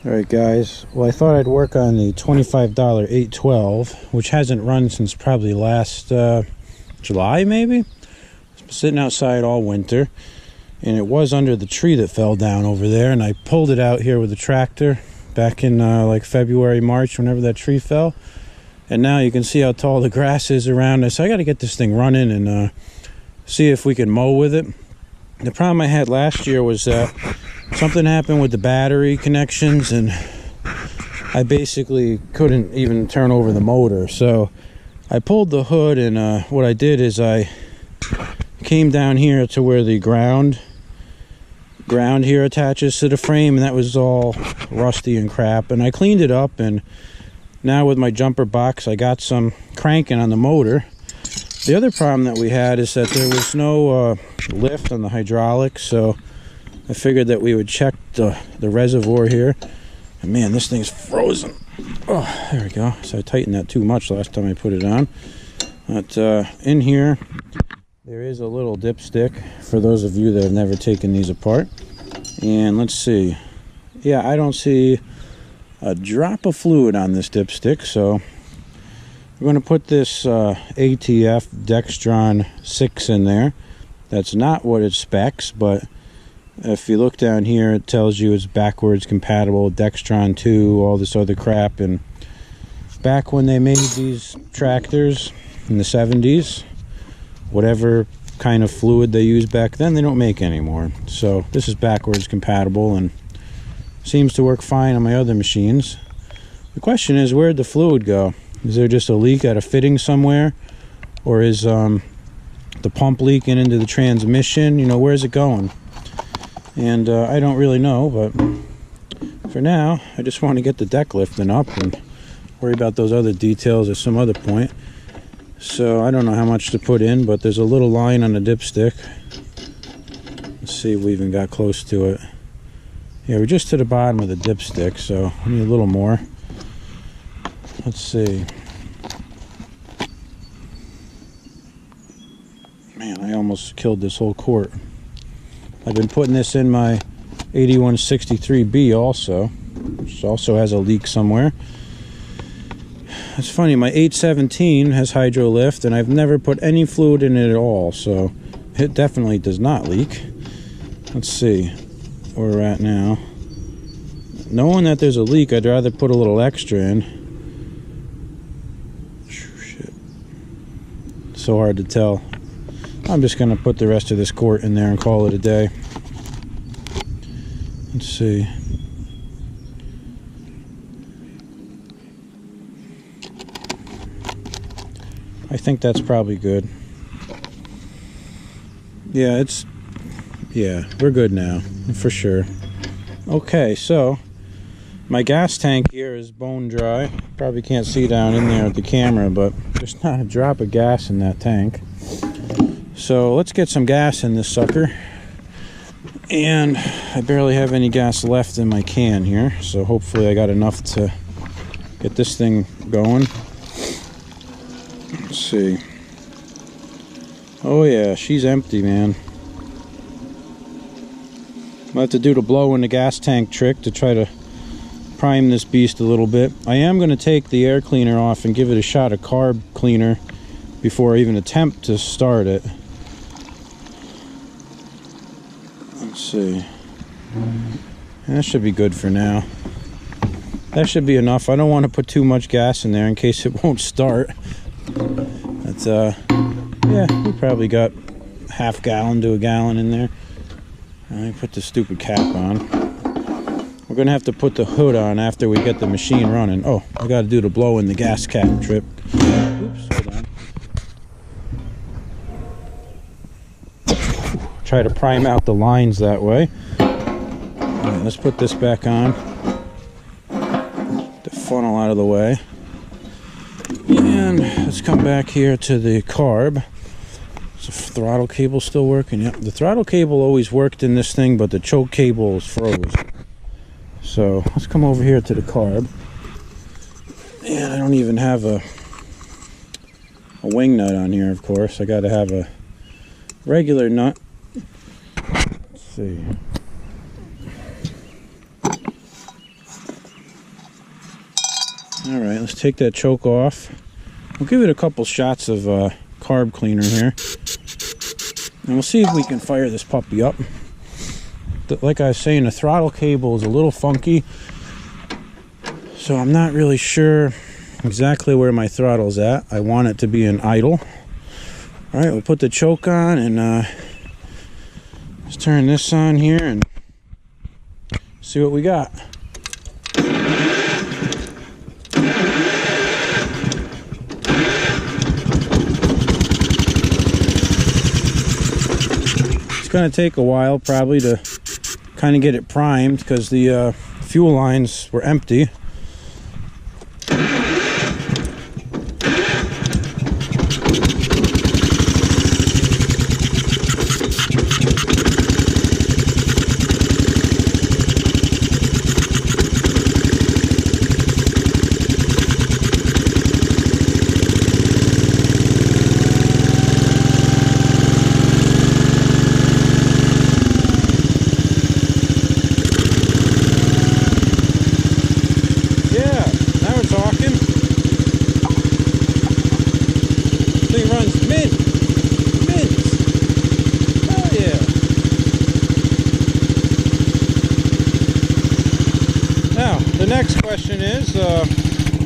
Alright guys, well I thought I'd work on the $25 812, which hasn't run since probably last July maybe? It's been sitting outside all winter, and it was under the tree that fell down over there, and I pulled it out here with the tractor back in like February, March, whenever that tree fell. And now you can see how tall the grass is around us. I got to get this thing running and see if we can mow with it. The problem I had last year was that something happened with the battery connections, and I basically couldn't even turn over the motor. So I pulled the hood, and what I did is I came down here to where the ground here attaches to the frame, and that was all rusty and crap. And I cleaned it up, and now with my jumper box I got some cranking on the motor. The other problem that we had is that there was no lift on the hydraulics, so I figured that we would check the reservoir here. And man, this thing's frozen. Oh, there we go. So I tightened that too much last time I put it on. But in here, there is a little dipstick for those of you that have never taken these apart. And let's see. Yeah, I don't see a drop of fluid on this dipstick, so we're going to put this ATF Dextron 6 in there. That's not what it specs, but if you look down here, it tells you it's backwards compatible, Dextron 2, all this other crap. And back when they made these tractors in the 70s, whatever kind of fluid they used back then, they don't make anymore. So this is backwards compatible and seems to work fine on my other machines. The question is, where'd the fluid go? Is there just a leak at a fitting somewhere? Or is the pump leaking into the transmission? You know, where's it going? And I don't really know, but for now, I just want to get the deck lifting up and worry about those other details at some other point. So I don't know how much to put in, but there's a little line on the dipstick. Let's see if we even got close to it. Yeah, we're just to the bottom of the dipstick, so we need a little more. Let's see. Man, I almost killed this whole quart. I've been putting this in my 8163B also, which also has a leak somewhere. It's funny, my 817 has hydro lift, and I've never put any fluid in it at all, so it definitely does not leak. Let's see where we're at now. Knowing that there's a leak, I'd rather put a little extra in. Shit. So hard to tell. I'm just going to put the rest of this quart in there and call it a day. Let's see. I think that's probably good. Yeah, we're good now, for sure. Okay, so my gas tank here is bone dry. Probably can't see down in there with the camera, but there's not a drop of gas in that tank. So let's get some gas in this sucker. And I barely have any gas left in my can here, so hopefully I got enough to get this thing going. Let's see. Oh yeah, she's empty, man. I'll have to do the blow in the gas tank trick to try to prime this beast a little bit. I am going to take the air cleaner off and give it a shot of carb cleaner before I even attempt to start it. Let's see. That should be good for now. That should be enough. I don't want to put too much gas in there in case it won't start. But yeah, we probably got half gallon to a gallon in there. Let me put the stupid cap on. We're gonna have to put the hood on after we get the machine running. Oh, I gotta do the blow in the gas cap trip. Oops, hold on. Try to prime out the lines that way. All right, let's put this back on. The funnel out of the way. And let's come back here to the carb. Is the throttle cable still working? Yep, the throttle cable always worked in this thing, but the choke cable is froze. So let's come over here to the carb. And I don't even have a wing nut on here, of course. I gotta have a regular nut. Let's see. All right, let's take that choke off. We'll give it a couple shots of carb cleaner here. And we'll see if we can fire this puppy up. Like I was saying, the throttle cable is a little funky. So I'm not really sure exactly where my throttle's at. I want it to be in idle. All right, we'll put the choke on and let's turn this on here and see what we got. It's going to take a while probably to kind of get it primed because the fuel lines were empty. Next question is,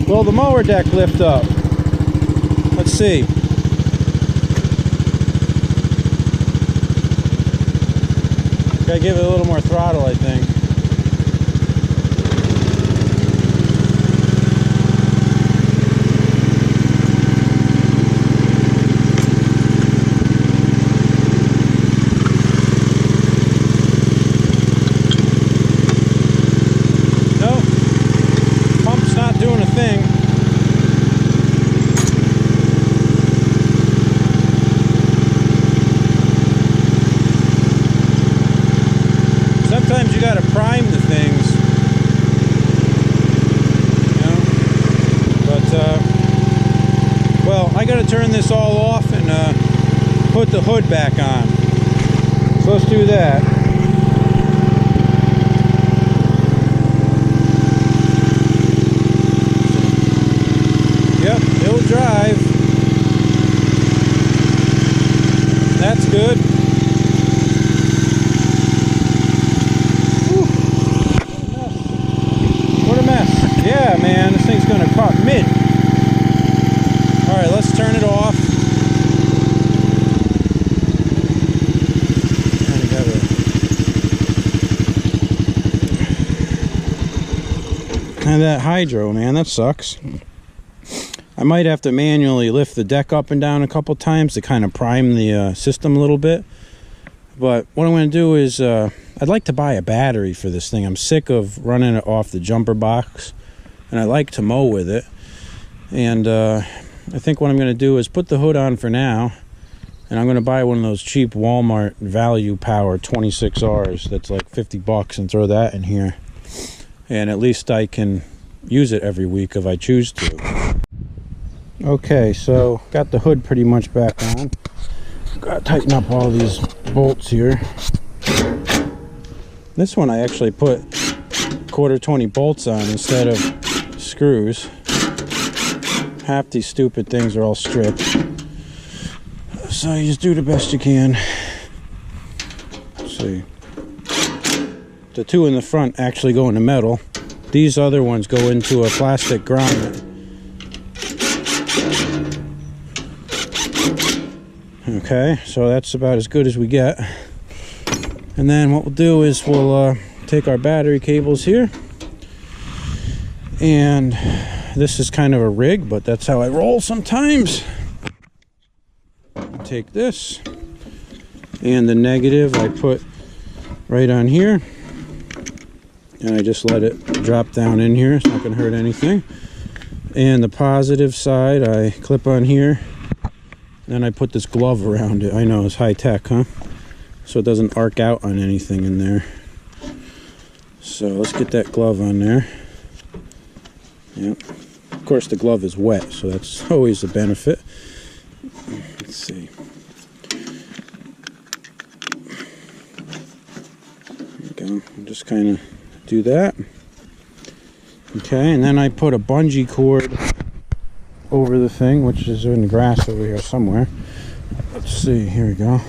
will the mower deck lift up? Let's see. Gotta give it a little more throttle, I think. Sometimes you gotta prime the things, you know? But well, I gotta turn this all off and put the hood back on. So let's do that. Yep, it'll drive. That's good. Yeah, man, this thing's gonna cut mid. All right, let's turn it off. And that hydro, man, that sucks. I might have to manually lift the deck up and down a couple times to kind of prime the system a little bit. But what I'm going to do is I'd like to buy a battery for this thing. I'm sick of running it off the jumper box. And I like to mow with it. And I think what I'm going to do is put the hood on for now. And I'm going to buy one of those cheap Walmart Value Power 26Rs that's like $50 and throw that in here. And at least I can use it every week if I choose to. Okay, so got the hood pretty much back on. Got to tighten up all these bolts here. This one I actually put 1/4 bolts on instead of screws. Half these stupid things are all stripped, so you just do the best you can. Let's see, the two in the front actually go into metal. These other ones go into a plastic grommet. Okay, so that's about as good as we get. And then what we'll do is we'll take our battery cables here, and this is kind of a rig, but that's how I roll sometimes. Take this, and the negative I put right on here, and I just let it drop down in here. It's not going to hurt anything. And the positive side I clip on here, then I put this glove around it. I know, it's high tech, huh? So it doesn't arc out on anything in there. So let's get that glove on there. Yep. Of course the glove is wet, so that's always a benefit. Let's see. There we go. Just kind of do that. Okay, and then I put a bungee cord over the thing, which is in the grass over here somewhere. Let's see, here we go.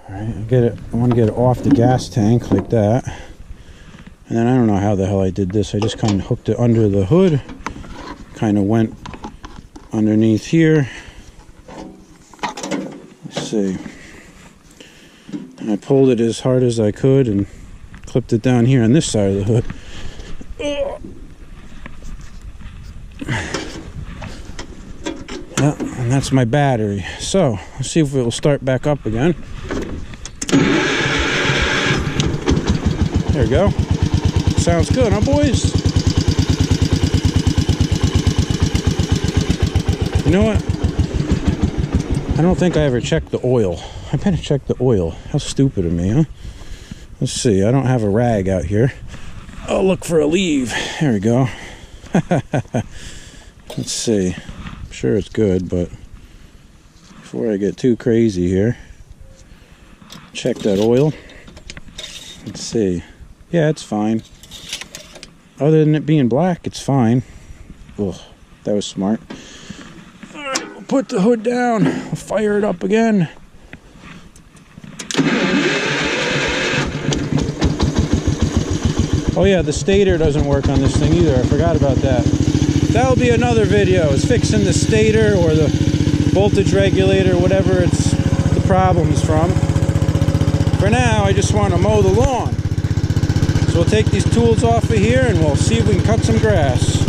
Alright, I want to get it off the gas tank like that. And then I don't know how the hell I did this. I just kind of hooked it under the hood. Kind of went underneath here. Let's see. And I pulled it as hard as I could and clipped it down here on this side of the hood. Yeah, and that's my battery. So, let's see if it will start back up again. There we go. Sounds good, huh, boys? You know what? I don't think I ever checked the oil. I better check the oil. How stupid of me, huh? Let's see. I don't have a rag out here. I'll look for a leave. There we go. Let's see. I'm sure it's good, but before I get too crazy here, check that oil. Let's see. Yeah, it's fine. Other than it being black, it's fine. Ugh, that was smart. Alright, we'll put the hood down. We'll fire it up again. Oh yeah, the stator doesn't work on this thing either. I forgot about that. That'll be another video. It's fixing the stator or the voltage regulator, whatever the problem's from. For now, I just want to mow the lawn. So we'll take these tools off of here and we'll see if we can cut some grass.